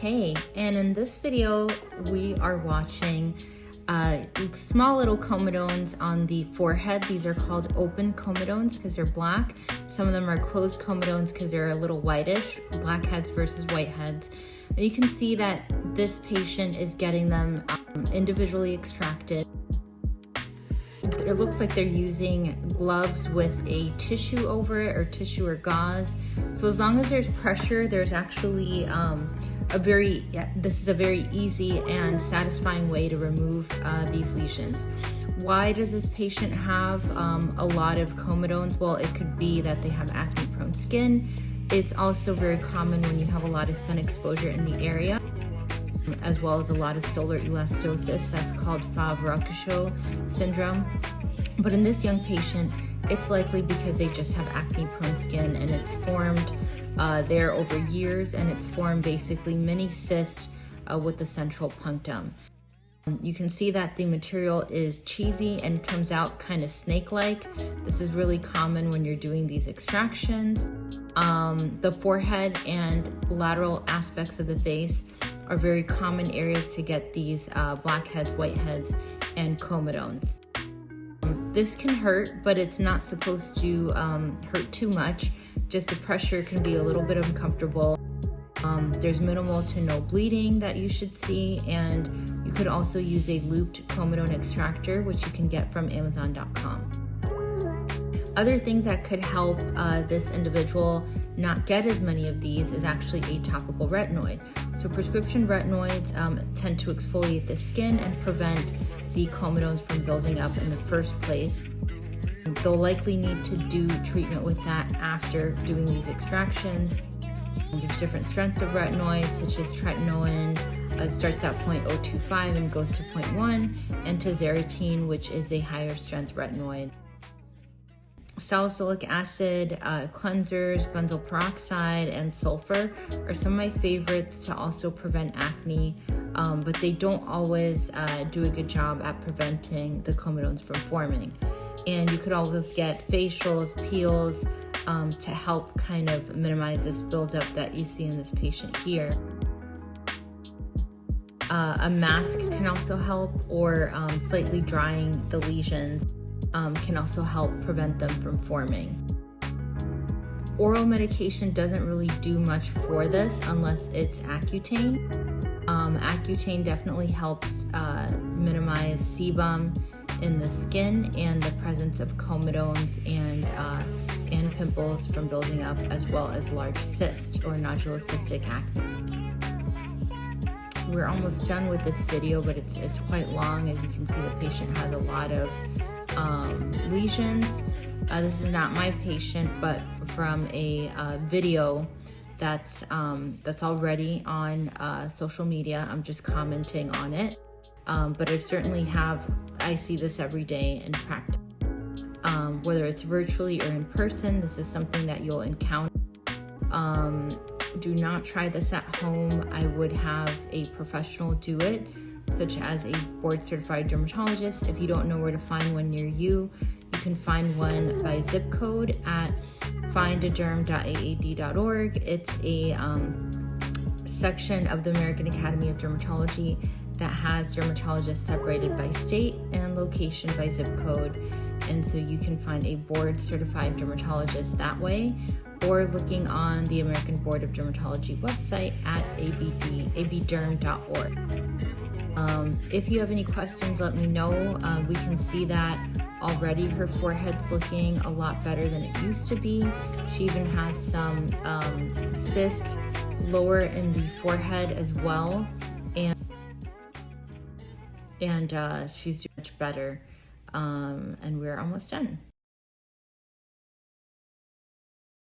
Okay, and in this video, we are watching small little comedones on the forehead. These are called open comedones because they're black. Some of them are closed comedones because they're a little whitish, black heads versus white heads. And you can see that this patient is getting them individually extracted. It looks like they're using gloves with a tissue over it, or tissue or gauze. So as long as there's pressure, there's actually this is a very easy and satisfying way to remove these lesions. Why does this patient have a lot of comedones? Well, it could be that they have acne-prone skin. It's also very common when you have a lot of sun exposure in the area, as well as a lot of solar elastosis. That's called Favre-Rocchio syndrome. But in this young patient, it's likely because they just have acne-prone skin, and it's formed there over years, and it's formed basically mini cysts with the central punctum. You can see that the material is cheesy and comes out kind of snake-like. This is really common when you're doing these extractions. The forehead and lateral aspects of the face are very common areas to get these blackheads, whiteheads, and comedones. This can hurt, but it's not supposed to hurt too much. Just the pressure can be a little bit uncomfortable. There's minimal to no bleeding that you should see, and you could also use a looped comedone extractor, which you can get from Amazon.com. Other things that could help this individual not get as many of these is actually a topical retinoid. So prescription retinoids tend to exfoliate the skin and prevent the comedones from building up in the first place. They'll likely need to do treatment with that after doing these extractions. There's different strengths of retinoids, such as tretinoin. It starts at 0.025 and goes to 0.1, and tazarotene, which is a higher strength retinoid. Salicylic acid, cleansers, benzoyl peroxide, and sulfur are some of my favorites to also prevent acne, but they don't always do a good job at preventing the comedones from forming. And you could always get facials, peels to help kind of minimize this buildup that you see in this patient here. A mask can also help, or slightly drying the lesions can also help prevent them from forming. Oral medication doesn't really do much for this unless it's Accutane. Accutane definitely helps minimize sebum in the skin and the presence of comedones and pimples from building up, as well as large cyst or nodulocystic acne. We're almost done with this video, but it's quite long. As you can see, the patient has a lot of lesions. This is not my patient, but from a video that's already on social media. I'm just commenting on it, but I see this every day in practice. Whether it's virtually or in person, this is something that you'll encounter. Do not try this at home. I would have a professional do it, such as a board-certified dermatologist. If you don't know where to find one near you, you can find one by zip code at findaderm.aad.org. It's a section of the American Academy of Dermatology that has dermatologists separated by state and location by zip code. And so you can find a board-certified dermatologist that way, or looking on the American Board of Dermatology website at abderm.org. If you have any questions, let me know. We can see that already her forehead's looking a lot better than it used to be. She even has some cyst lower in the forehead as well, and she's doing much better, and we're almost done.